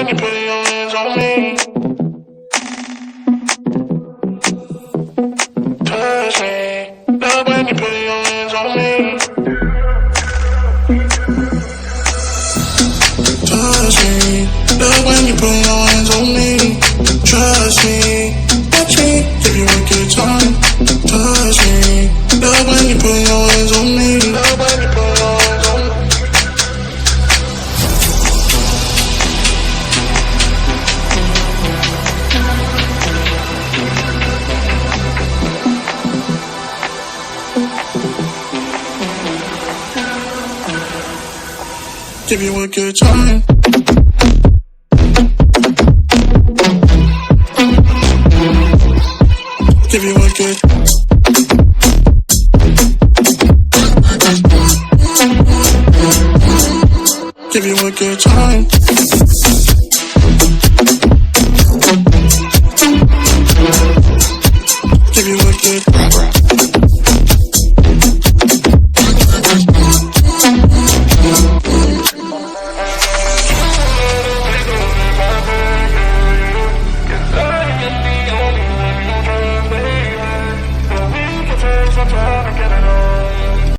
when you put your hands on me. Touch me. Love when you put your hands on me. Touch me. Love when you put your hands on me. Trust me. Watch me. Give you a good time. Touch me. Love when you put your hands on me. Love when you put your hands on me. Give you a good time. Give you a good. Give you a good time.